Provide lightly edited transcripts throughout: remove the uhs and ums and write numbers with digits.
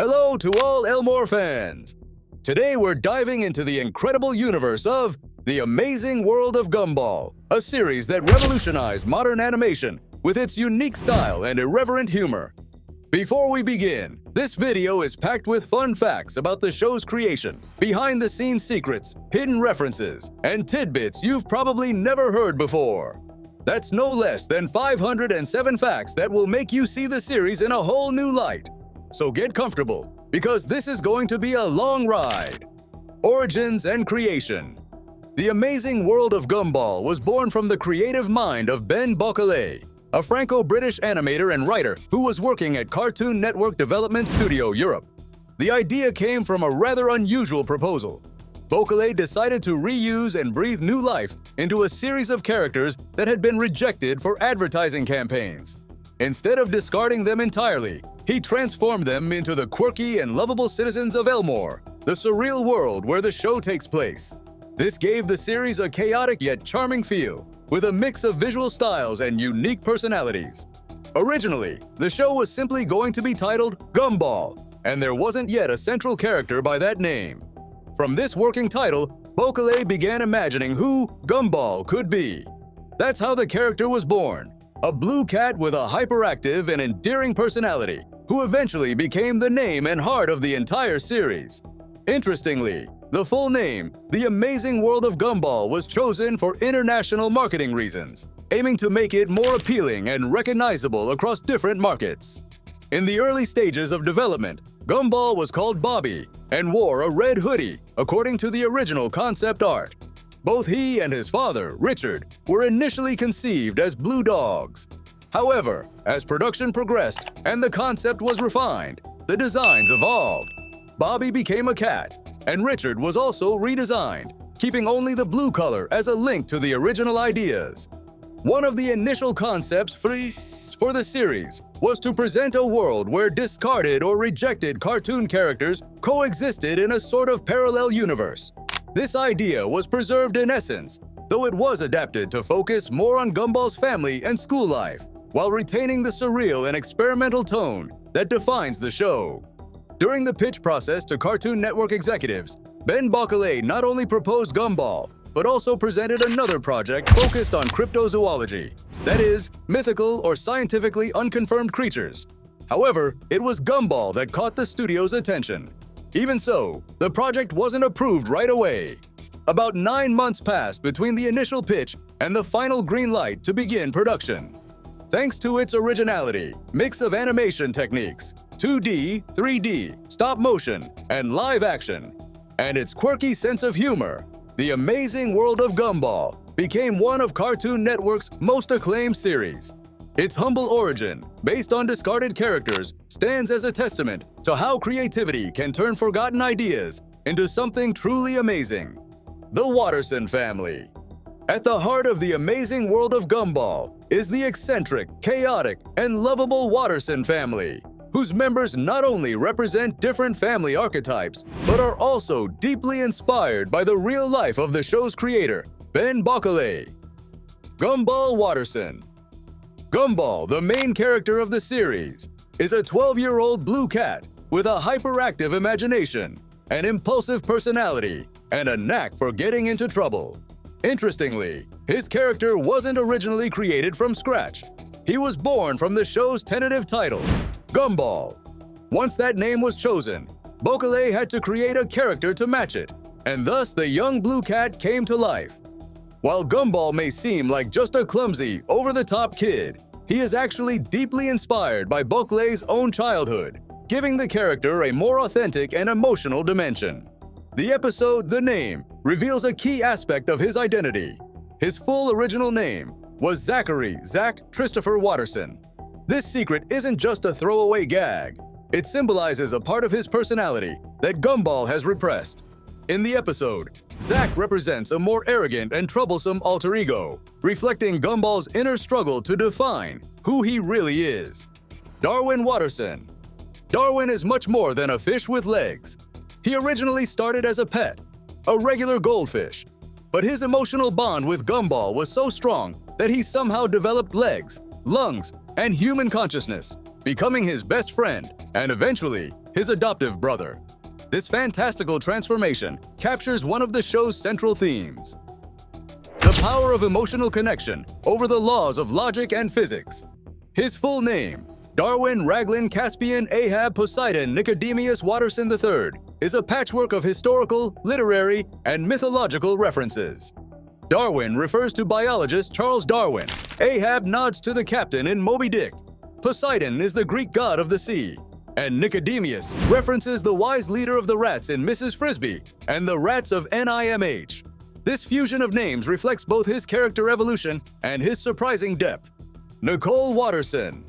Hello to all Elmore fans! Today we're diving into the incredible universe of The Amazing World of Gumball, a series that revolutionized modern animation with its unique style and irreverent humor. Before we begin, this video is packed with fun facts about the show's creation, behind-the-scenes secrets, hidden references, and tidbits you've probably never heard before. That's no less than 507 facts that will make you see the series in a whole new light. So get comfortable, because this is going to be a long ride. Origins and creation. The Amazing World of Gumball was born from the creative mind of Ben Bocquelet, a Franco-British animator and writer who was working at Cartoon Network Development Studio Europe. The idea came from a rather unusual proposal. Bocquelet decided to reuse and breathe new life into a series of characters that had been rejected for advertising campaigns. Instead of discarding them entirely, he transformed them into the quirky and lovable citizens of Elmore, the surreal world where the show takes place. This gave the series a chaotic yet charming feel, with a mix of visual styles and unique personalities. Originally, the show was simply going to be titled Gumball, and there wasn't yet a central character by that name. From this working title, Bocquelet began imagining who Gumball could be. That's how the character was born, a blue cat with a hyperactive and endearing personality, who eventually became the name and heart of the entire series. Interestingly, the full name, The Amazing World of Gumball, was chosen for international marketing reasons, aiming to make it more appealing and recognizable across different markets. In the early stages of development, Gumball was called Bobby and wore a red hoodie, according to the original concept art. Both he and his father, Richard, were initially conceived as blue dogs. However, as production progressed and the concept was refined, the designs evolved. Bobby became a cat, and Richard was also redesigned, keeping only the blue color as a link to the original ideas. One of the initial concepts for the series was to present a world where discarded or rejected cartoon characters coexisted in a sort of parallel universe. This idea was preserved in essence, though it was adapted to focus more on Gumball's family and school life, while retaining the surreal and experimental tone that defines the show. During the pitch process to Cartoon Network executives, Ben Bocquelet not only proposed Gumball, but also presented another project focused on cryptozoology, that is, mythical or scientifically unconfirmed creatures. However, it was Gumball that caught the studio's attention. Even so, the project wasn't approved right away. About 9 months passed between the initial pitch and the final green light to begin production. Thanks to its originality, mix of animation techniques, 2D, 3D, stop motion, and live action, and its quirky sense of humor, The Amazing World of Gumball became one of Cartoon Network's most acclaimed series. Its humble origin, based on discarded characters, stands as a testament to how creativity can turn forgotten ideas into something truly amazing. The Watterson family. At the heart of The Amazing World of Gumball is the eccentric, chaotic, and lovable Watterson family, whose members not only represent different family archetypes, but are also deeply inspired by the real life of the show's creator, Ben Bocquelet. Gumball Watterson. Gumball, the main character of the series, is a 12-year-old blue cat with a hyperactive imagination, an impulsive personality, and a knack for getting into trouble. Interestingly, his character wasn't originally created from scratch. He was born from the show's tentative title, Gumball. Once that name was chosen, Bocquelet had to create a character to match it, and thus the young blue cat came to life. While Gumball may seem like just a clumsy, over-the-top kid, he is actually deeply inspired by Bocquelet's own childhood, giving the character a more authentic and emotional dimension. The episode, The Name, reveals a key aspect of his identity. His full original name was Zachary Zach Christopher Watterson. This secret isn't just a throwaway gag. It symbolizes a part of his personality that Gumball has repressed. In the episode, Zach represents a more arrogant and troublesome alter ego, reflecting Gumball's inner struggle to define who he really is. Darwin Watterson. Darwin is much more than a fish with legs. He originally started as a pet, a regular goldfish, but his emotional bond with Gumball was so strong that he somehow developed legs, lungs, and human consciousness, becoming his best friend and eventually his adoptive brother. This fantastical transformation captures one of the show's central themes: the power of emotional connection over the laws of logic and physics. His full name, Darwin Raglan Caspian Ahab Poseidon Nicodemus Watterson III, is a patchwork of historical, literary, and mythological references. Darwin refers to biologist Charles Darwin. Ahab nods to the captain in Moby Dick. Poseidon is the Greek god of the sea. And Nicodemus references the wise leader of the rats in Mrs. Frisbee and the rats of NIMH. This fusion of names reflects both his character evolution and his surprising depth. Nicole Watterson.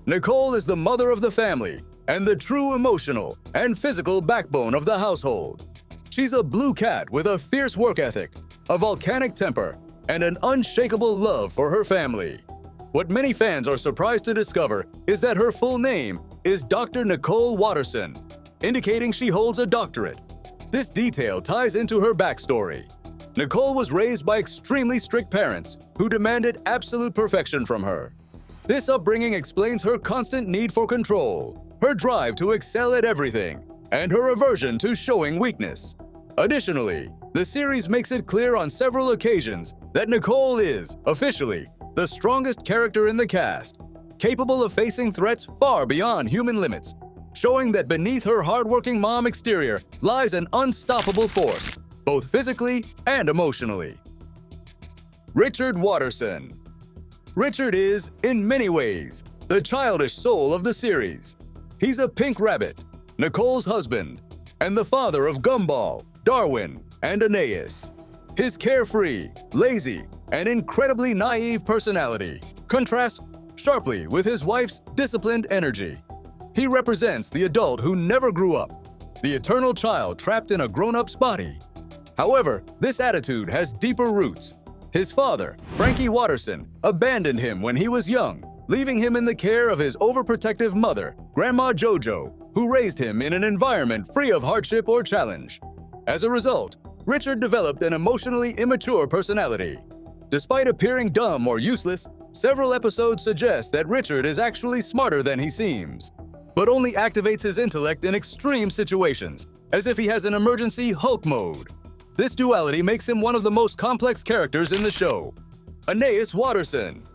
Nicole is the mother of the family and the true emotional and physical backbone of the household. She's a blue cat with a fierce work ethic, a volcanic temper, and an unshakable love for her family. What many fans are surprised to discover is that her full name is Dr. Nicole Watterson, indicating she holds a doctorate. This detail ties into her backstory. Nicole was raised by extremely strict parents who demanded absolute perfection from her. This upbringing explains her constant need for control, her drive to excel at everything, and her aversion to showing weakness. Additionally, the series makes it clear on several occasions that Nicole is, officially, the strongest character in the cast, capable of facing threats far beyond human limits, showing that beneath her hardworking mom exterior lies an unstoppable force, both physically and emotionally. Richard Watterson. Richard is, in many ways, the childish soul of the series. He's a pink rabbit, Nicole's husband, and the father of Gumball, Darwin, and Aeneas. His carefree, lazy, and incredibly naive personality contrasts sharply with his wife's disciplined energy. He represents the adult who never grew up, the eternal child trapped in a grown-up's body. However, this attitude has deeper roots. His father, Frankie Watterson, abandoned him when he was young, leaving him in the care of his overprotective mother, Grandma Jojo, who raised him in an environment free of hardship or challenge. As a result, Richard developed an emotionally immature personality. Despite appearing dumb or useless, several episodes suggest that Richard is actually smarter than he seems, but only activates his intellect in extreme situations, as if he has an emergency Hulk mode. This duality makes him one of the most complex characters in the show. Aeneas Watterson.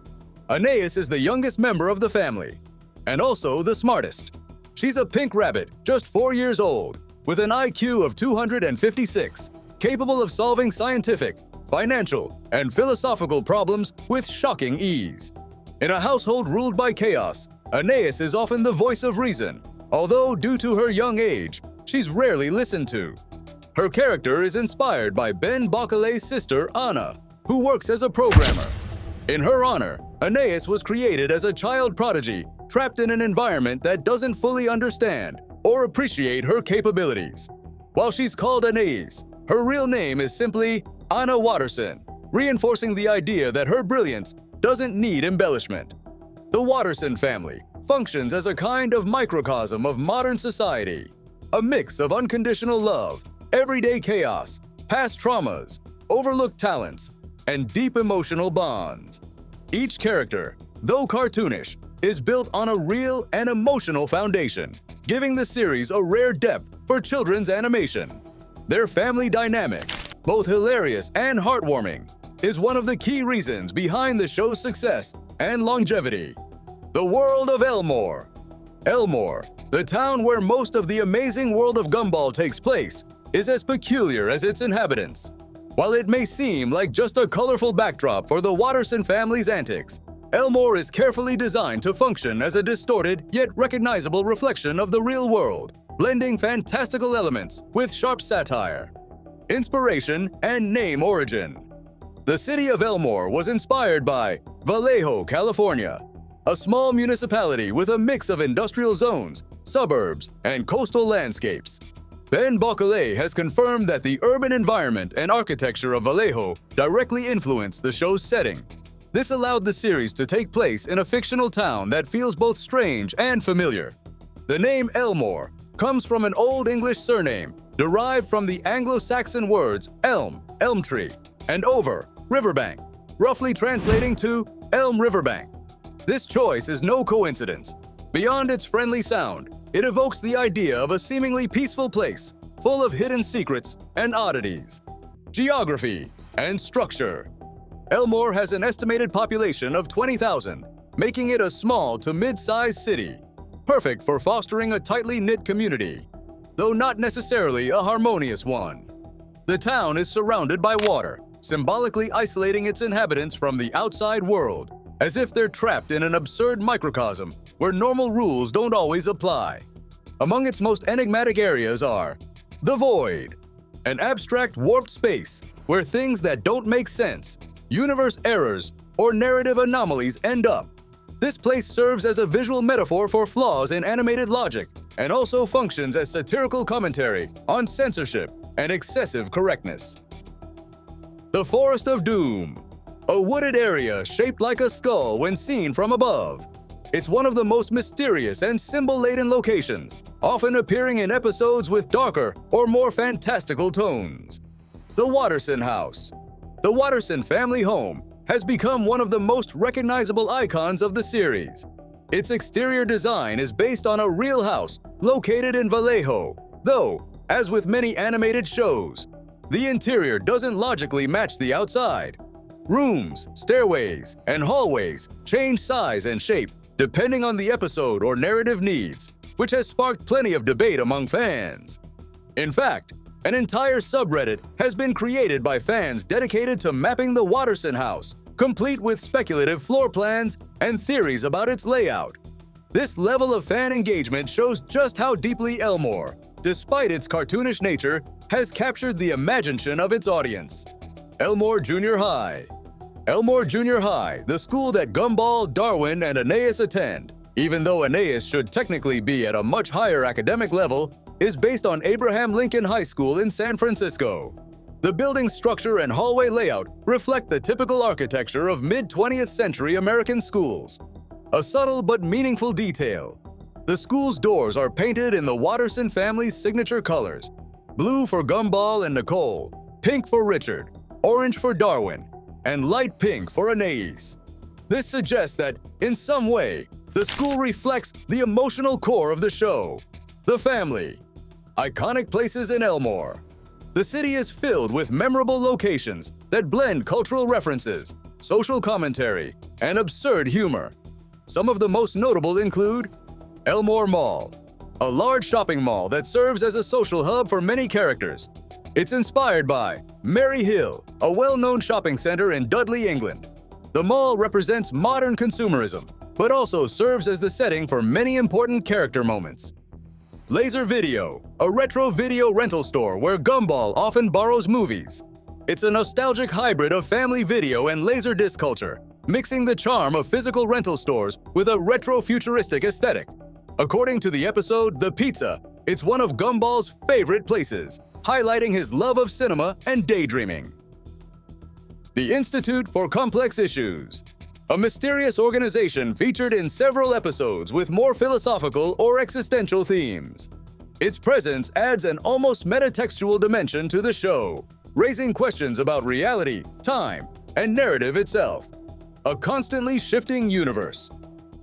Aeneas is the youngest member of the family, and also the smartest. She's a pink rabbit, just 4 years old, with an IQ of 256, capable of solving scientific, financial, and philosophical problems with shocking ease. In a household ruled by chaos, Aeneas is often the voice of reason, although due to her young age, she's rarely listened to. Her character is inspired by Ben Boccalet's sister, Anna, who works as a programmer. In her honor, Aeneas was created as a child prodigy trapped in an environment that doesn't fully understand or appreciate her capabilities. While she's called Aeneas, her real name is simply Anna Watterson, reinforcing the idea that her brilliance doesn't need embellishment. The Watterson family functions as a kind of microcosm of modern society, a mix of unconditional love, everyday chaos, past traumas, overlooked talents, and deep emotional bonds. Each character, though cartoonish, is built on a real and emotional foundation, giving the series a rare depth for children's animation. Their family dynamic, both hilarious and heartwarming, is one of the key reasons behind the show's success and longevity. The world of Elmore. Elmore, the town where most of the amazing world of Gumball takes place, is as peculiar as its inhabitants. While it may seem like just a colorful backdrop for the Watterson family's antics, Elmore is carefully designed to function as a distorted yet recognizable reflection of the real world, blending fantastical elements with sharp satire. Inspiration and name origin. The city of Elmore was inspired by Vallejo, California, a small municipality with a mix of industrial zones, suburbs, and coastal landscapes. Ben Boccalet has confirmed that the urban environment and architecture of Vallejo directly influenced the show's setting. This allowed the series to take place in a fictional town that feels both strange and familiar. The name Elmore comes from an Old English surname derived from the Anglo-Saxon words elm, elm tree, and over, riverbank, roughly translating to Elm Riverbank. This choice is no coincidence. Beyond its friendly sound, It evokes the idea of a seemingly peaceful place, full of hidden secrets and oddities. Geography and structure. Elmore has an estimated population of 20,000, making it a small to mid-sized city, perfect for fostering a tightly knit community, though not necessarily a harmonious one. The town is surrounded by water, symbolically isolating its inhabitants from the outside world, as if they're trapped in an absurd microcosm where normal rules don't always apply. Among its most enigmatic areas are the Void, an abstract warped space where things that don't make sense, universe errors, or narrative anomalies end up. This place serves as a visual metaphor for flaws in animated logic and also functions as satirical commentary on censorship and excessive correctness. The Forest of Doom, a wooded area shaped like a skull when seen from above. It's one of the most mysterious and symbol-laden locations, often appearing in episodes with darker or more fantastical tones. The Watterson House. The Watterson family home has become one of the most recognizable icons of the series. Its exterior design is based on a real house located in Vallejo, though, as with many animated shows, the interior doesn't logically match the outside. Rooms, stairways, and hallways change size and shape depending on the episode or narrative needs, which has sparked plenty of debate among fans. In fact, an entire subreddit has been created by fans dedicated to mapping the Watterson house, complete with speculative floor plans and theories about its layout. This level of fan engagement shows just how deeply Elmore, despite its cartoonish nature, has captured the imagination of its audience. Elmore Junior High. Elmore Junior High, the school that Gumball, Darwin, and Aeneas attend, even though Aeneas should technically be at a much higher academic level, is based on Abraham Lincoln High School in San Francisco. The building structure and hallway layout reflect the typical architecture of mid-20th century American schools. A subtle but meaningful detail. The school's doors are painted in the Watterson family's signature colors: blue for Gumball and Nicole, pink for Richard, orange for Darwin, and light pink for Aeneas. This suggests that, in some way, the school reflects the emotional core of the show. The family. Iconic places in Elmore. The city is filled with memorable locations that blend cultural references, social commentary, and absurd humor. Some of the most notable include Elmore Mall, a large shopping mall that serves as a social hub for many characters. It's inspired by Mary Hill, a well-known shopping center in Dudley, England. The mall represents modern consumerism, but also serves as the setting for many important character moments. Laser Video, a retro video rental store where Gumball often borrows movies. It's a nostalgic hybrid of family video and laserdisc culture, mixing the charm of physical rental stores with a retro-futuristic aesthetic. According to the episode The Pizza, it's one of Gumball's favorite places, highlighting his love of cinema and daydreaming. The Institute for Complex Issues, a mysterious organization featured in several episodes with more philosophical or existential themes. Its presence adds an almost metatextual dimension to the show, raising questions about reality, time, and narrative itself. A constantly shifting universe.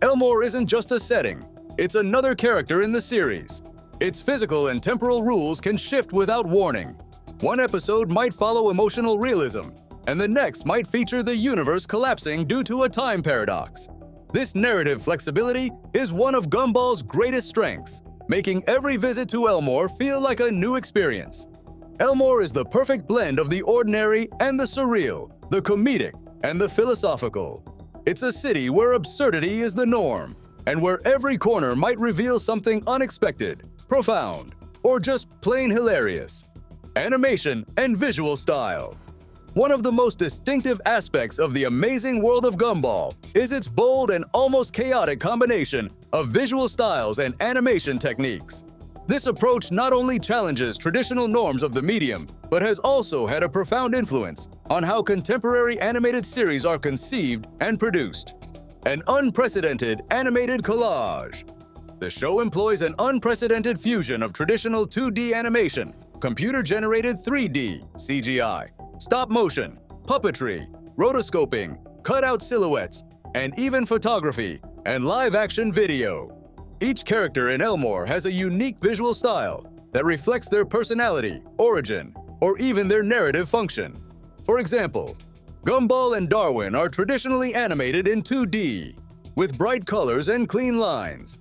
Elmore isn't just a setting, it's another character in the series. Its physical and temporal rules can shift without warning. One episode might follow emotional realism, and the next might feature the universe collapsing due to a time paradox. This narrative flexibility is one of Gumball's greatest strengths, making every visit to Elmore feel like a new experience. Elmore is the perfect blend of the ordinary and the surreal, the comedic and the philosophical. It's a city where absurdity is the norm, and where every corner might reveal something unexpected, profound, or just plain hilarious. Animation and visual style. One of the most distinctive aspects of the amazing world of Gumball is its bold and almost chaotic combination of visual styles and animation techniques. This approach not only challenges traditional norms of the medium, but has also had a profound influence on how contemporary animated series are conceived and produced. An unprecedented animated collage. The show employs an unprecedented fusion of traditional 2D animation, computer-generated 3D (CGI), stop motion, puppetry, rotoscoping, cutout silhouettes, and even photography and live-action video. Each character in Elmore has a unique visual style that reflects their personality, origin, or even their narrative function. For example, Gumball and Darwin are traditionally animated in 2D, with bright colors and clean lines.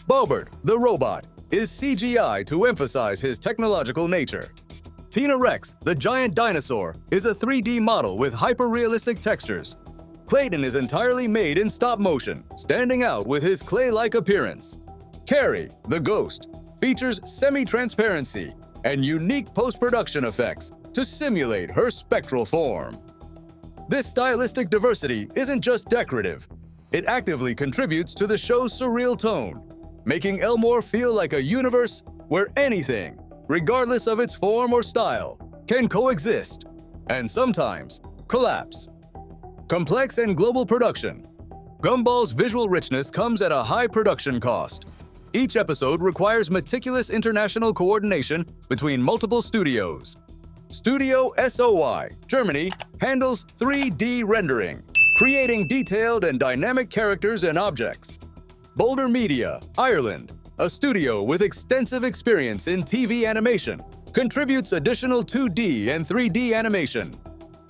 Bobbert, the robot, is CGI to emphasize his technological nature. Tina Rex, the giant dinosaur, is a 3D model with hyper-realistic textures. Clayton is entirely made in stop motion, standing out with his clay-like appearance. Carrie, the ghost, features semi-transparency and unique post-production effects to simulate her spectral form. This stylistic diversity isn't just decorative, it actively contributes to the show's surreal tone, making Elmore feel like a universe where anything, regardless of its form or style, can coexist and sometimes collapse. Complex and global production. Gumball's visual richness comes at a high production cost. Each episode requires meticulous international coordination between multiple studios. Studio SOY, Germany, handles 3D rendering, creating detailed and dynamic characters and objects. Boulder Media, Ireland, a studio with extensive experience in TV animation, contributes additional 2D and 3D animation.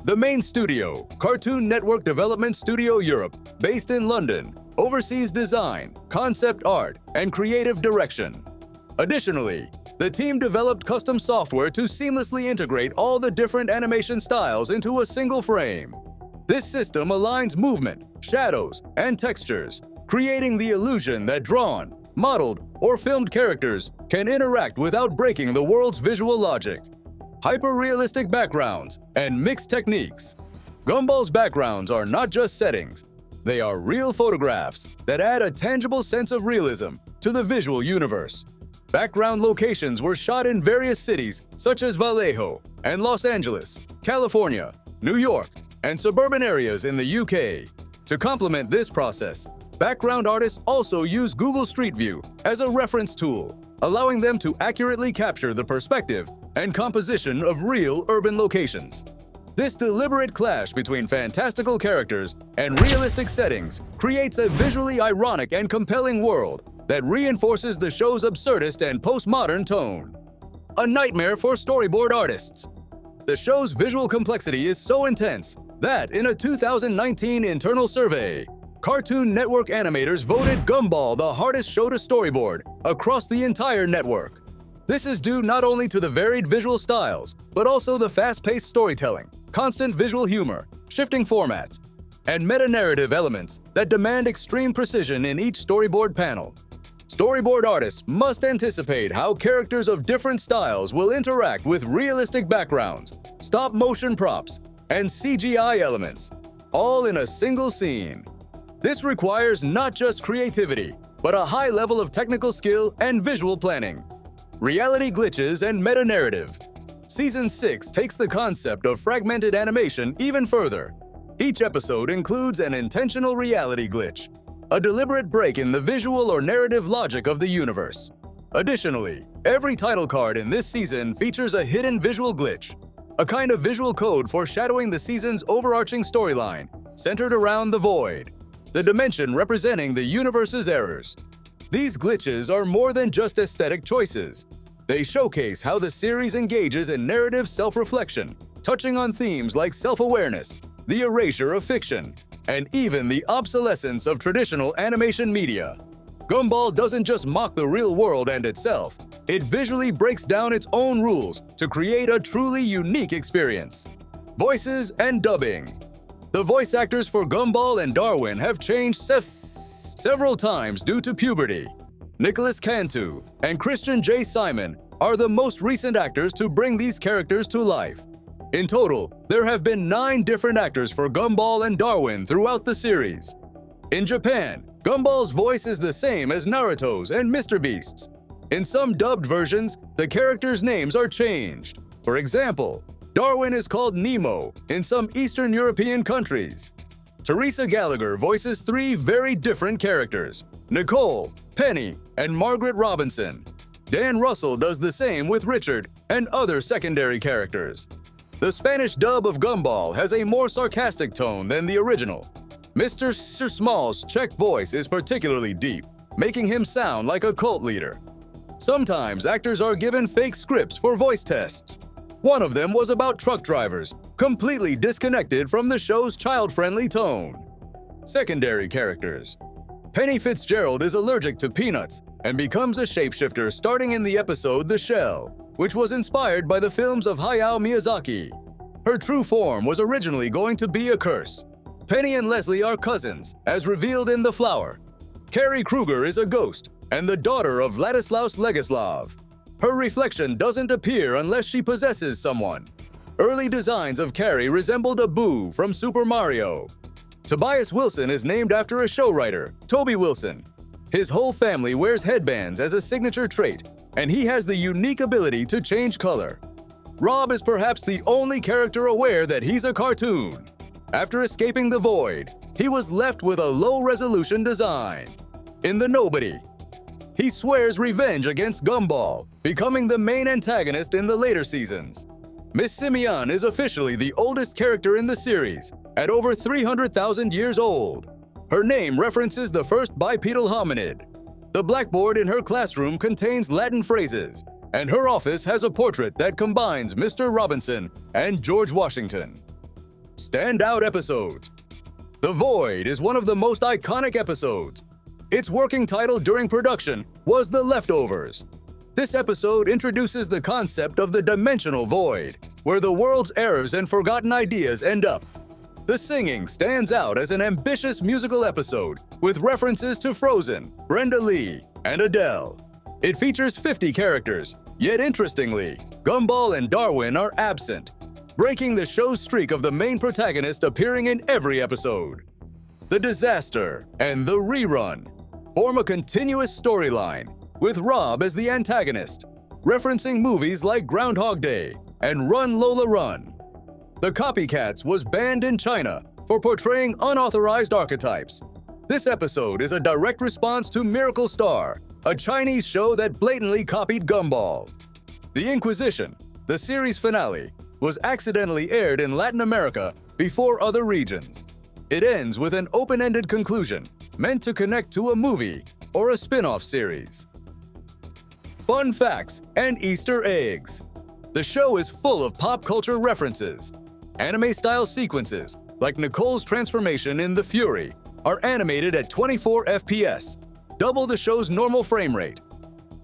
The main studio, Cartoon Network Development Studio Europe, based in London, oversees design, concept art, and creative direction. Additionally, the team developed custom software to seamlessly integrate all the different animation styles into a single frame. This system aligns movement, shadows, and textures, creating the illusion that drawn, modeled, or filmed characters can interact without breaking the world's visual logic. Hyper-realistic backgrounds and mixed techniques. Gumball's backgrounds are not just settings, they are real photographs that add a tangible sense of realism to the visual universe. Background locations were shot in various cities such as Vallejo and Los Angeles, California, New York, and suburban areas in the UK. To complement this process, background artists also use Google Street View as a reference tool, allowing them to accurately capture the perspective and composition of real urban locations. This deliberate clash between fantastical characters and realistic settings creates a visually ironic and compelling world that reinforces the show's absurdist and postmodern tone. A nightmare for storyboard artists. The show's visual complexity is so intense that in a 2019 internal survey, Cartoon Network animators voted Gumball the hardest show to storyboard across the entire network. This is due not only to the varied visual styles, but also the fast-paced storytelling, constant visual humor, shifting formats, and meta-narrative elements that demand extreme precision in each storyboard panel. Storyboard artists must anticipate how characters of different styles will interact with realistic backgrounds, stop-motion props, and CGI elements, all in a single scene. This requires not just creativity, but a high level of technical skill and visual planning. Reality glitches and meta-narrative. Season 6 takes the concept of fragmented animation even further. Each episode includes an intentional reality glitch, a deliberate break in the visual or narrative logic of the universe. Additionally, every title card in this season features a hidden visual glitch, a kind of visual code foreshadowing the season's overarching storyline, centered around the void, the dimension representing the universe's errors. These glitches are more than just aesthetic choices. They showcase how the series engages in narrative self-reflection, touching on themes like self-awareness, the erasure of fiction, and even the obsolescence of traditional animation media. Gumball doesn't just mock the real world and itself, it visually breaks down its own rules to create a truly unique experience. Voices and dubbing. The voice actors for Gumball and Darwin have changed several times due to puberty. Nicholas Cantu and Christian J. Simon are the most recent actors to bring these characters to life. In total, there have been 9 different actors for Gumball and Darwin throughout the series. In Japan, Gumball's voice is the same as Naruto's and Mr. Beast's. In some dubbed versions, the characters' names are changed. For example, Darwin is called Nemo in some Eastern European countries. Teresa Gallagher voices 3 very different characters: Nicole, Penny, and Margaret Robinson. Dan Russell does the same with Richard and other secondary characters. The Spanish dub of Gumball has a more sarcastic tone than the original. Mr. Small's Czech voice is particularly deep, making him sound like a cult leader. Sometimes actors are given fake scripts for voice tests. One of them was about truck drivers, completely disconnected from the show's child-friendly tone. Secondary characters. Penny Fitzgerald is allergic to peanuts and becomes a shapeshifter starting in the episode The Shell, which was inspired by the films of Hayao Miyazaki. Her true form was originally going to be a curse. Penny and Leslie are cousins, as revealed in The Flower. Carrie Kruger is a ghost and the daughter of Vladislaus Legislav. Her reflection doesn't appear unless she possesses someone. Early designs of Carrie resembled a Boo from Super Mario. Tobias Wilson is named after a show writer, Toby Wilson. His whole family wears headbands as a signature trait, and he has the unique ability to change color. Rob is perhaps the only character aware that he's a cartoon. After escaping the void, he was left with a low-resolution design. In The Nobody, he swears revenge against Gumball, becoming the main antagonist in the later seasons. Miss Simeon is officially the oldest character in the series, at over 300,000 years old. Her name references the first bipedal hominid. The blackboard in her classroom contains Latin phrases, and her office has a portrait that combines Mr. Robinson and George Washington. Standout episodes. The Void is one of the most iconic episodes. Its working title during production was The Leftovers. This episode introduces the concept of the dimensional void, where the world's errors and forgotten ideas end up. The singing stands out as an ambitious musical episode with references to Frozen, Brenda Lee, and Adele. It features 50 characters, yet interestingly, Gumball and Darwin are absent, breaking the show's streak of the main protagonist appearing in every episode. The Disaster and The Rerun form a continuous storyline, with Rob as the antagonist, referencing movies like Groundhog Day and Run Lola Run. The Copycats was banned in China for portraying unauthorized archetypes. This episode is a direct response to Miracle Star, a Chinese show that blatantly copied Gumball. The Inquisition, the series finale, was accidentally aired in Latin America before other regions. It ends with an open-ended conclusion, meant to connect to a movie or a spin-off series. Fun facts and Easter eggs. The show is full of pop culture references. Anime-style sequences, like Nicole's transformation in The Fury, are animated at 24 FPS, double the show's normal frame rate.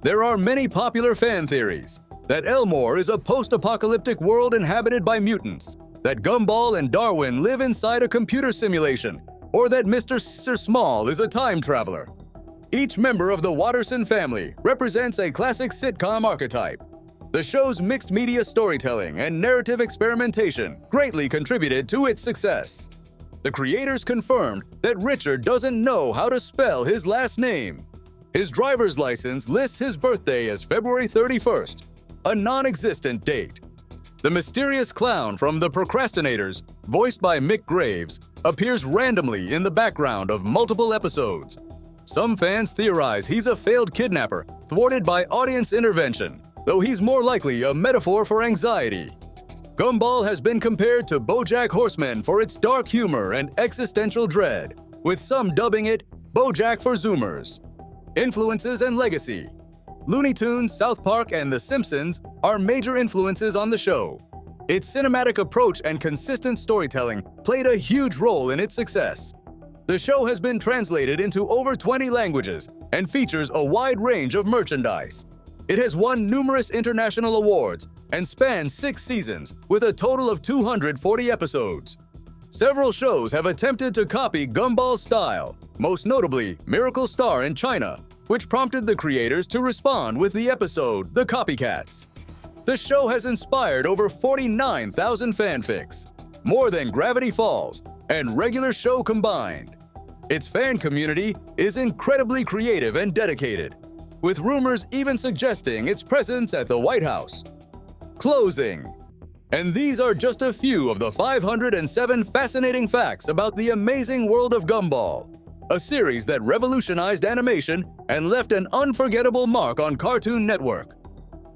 There are many popular fan theories that Elmore is a post-apocalyptic world inhabited by mutants, that Gumball and Darwin live inside a computer simulation, or that Mr. Small is a time traveler. Each member of the Watterson family represents a classic sitcom archetype. The show's mixed media storytelling and narrative experimentation greatly contributed to its success. The creators confirmed that Richard doesn't know how to spell his last name. His driver's license lists his birthday as February 31st, a non-existent date. The mysterious clown from The Procrastinators, voiced by Mick Graves, appears randomly in the background of multiple episodes. Some fans theorize he's a failed kidnapper, thwarted by audience intervention, though he's more likely a metaphor for anxiety. Gumball has been compared to BoJack Horseman for its dark humor and existential dread, with some dubbing it BoJack for Zoomers. Influences and legacy. Looney Tunes, South Park, and The Simpsons are major influences on the show. Its cinematic approach and consistent storytelling played a huge role in its success. The show has been translated into over 20 languages and features a wide range of merchandise. It has won numerous international awards and spans 6 seasons with a total of 240 episodes. Several shows have attempted to copy Gumball's style, most notably Miracle Star in China, which prompted the creators to respond with the episode The Copycats. The show has inspired over 49,000 fanfics, more than Gravity Falls and regular show combined. Its fan community is incredibly creative and dedicated, with rumors even suggesting its presence at the White House. Closing. And these are just a few of the 507 fascinating facts about the amazing world of Gumball, a series that revolutionized animation and left an unforgettable mark on Cartoon Network.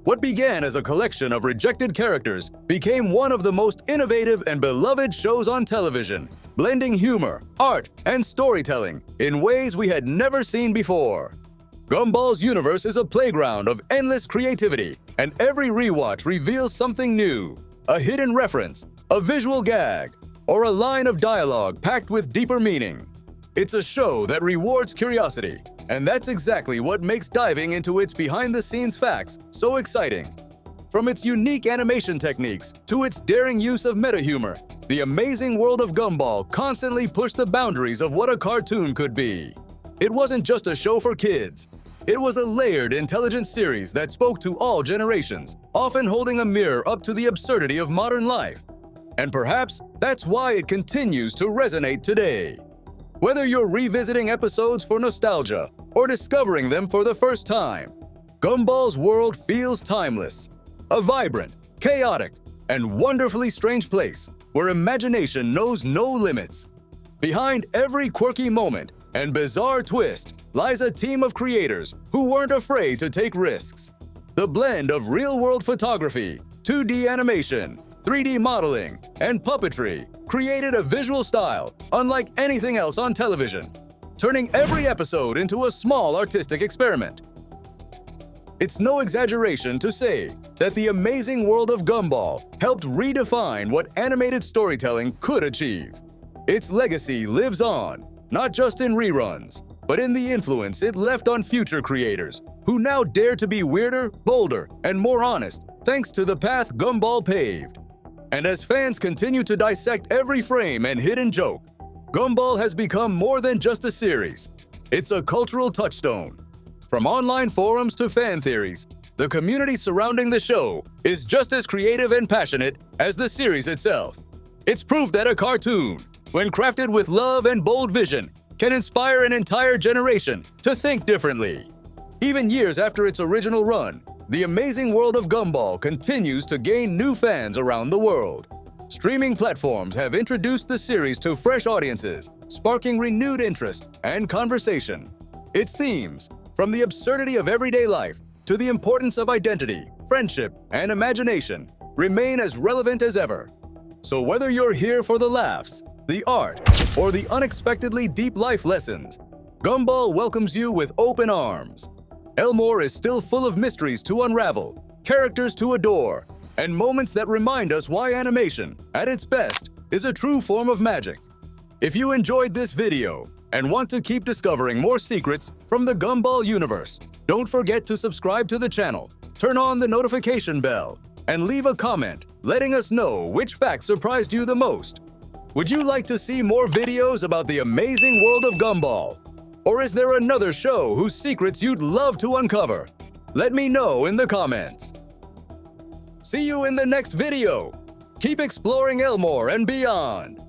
What began as a collection of rejected characters became one of the most innovative and beloved shows on television, blending humor, art, and storytelling in ways we had never seen before. Gumball's universe is a playground of endless creativity, and every rewatch reveals something new. A hidden reference, a visual gag, or a line of dialogue packed with deeper meaning. It's a show that rewards curiosity, and that's exactly what makes diving into its behind-the-scenes facts so exciting. From its unique animation techniques to its daring use of meta-humor, the amazing world of Gumball constantly pushed the boundaries of what a cartoon could be. It wasn't just a show for kids. It was a layered, intelligent series that spoke to all generations, often holding a mirror up to the absurdity of modern life. And perhaps that's why it continues to resonate today. Whether you're revisiting episodes for nostalgia or discovering them for the first time, Gumball's world feels timeless. A vibrant, chaotic, and wonderfully strange place where imagination knows no limits. Behind every quirky moment and bizarre twist lies a team of creators who weren't afraid to take risks. The blend of real-world photography, 2D animation, 3D modeling, and puppetry created a visual style unlike anything else on television, turning every episode into a small artistic experiment. It's no exaggeration to say that the amazing world of Gumball helped redefine what animated storytelling could achieve. Its legacy lives on, not just in reruns, but in the influence it left on future creators who now dare to be weirder, bolder, and more honest thanks to the path Gumball paved. And as fans continue to dissect every frame and hidden joke, Gumball has become more than just a series. It's a cultural touchstone. From online forums to fan theories, the community surrounding the show is just as creative and passionate as the series itself. It's proof that a cartoon, when crafted with love and bold vision, can inspire an entire generation to think differently. Even years after its original run, the amazing world of Gumball continues to gain new fans around the world. Streaming platforms have introduced the series to fresh audiences, sparking renewed interest and conversation. Its themes, from the absurdity of everyday life to the importance of identity, friendship, and imagination, remain as relevant as ever. So whether you're here for the laughs, the art, or the unexpectedly deep life lessons, Gumball welcomes you with open arms. Elmore is still full of mysteries to unravel, characters to adore, and moments that remind us why animation, at its best, is a true form of magic. If you enjoyed this video and want to keep discovering more secrets from the Gumball universe, don't forget to subscribe to the channel, turn on the notification bell, and leave a comment letting us know which fact surprised you the most. Would you like to see more videos about the amazing world of Gumball? Or is there another show whose secrets you'd love to uncover? Let me know in the comments. See you in the next video. Keep exploring Elmore and beyond.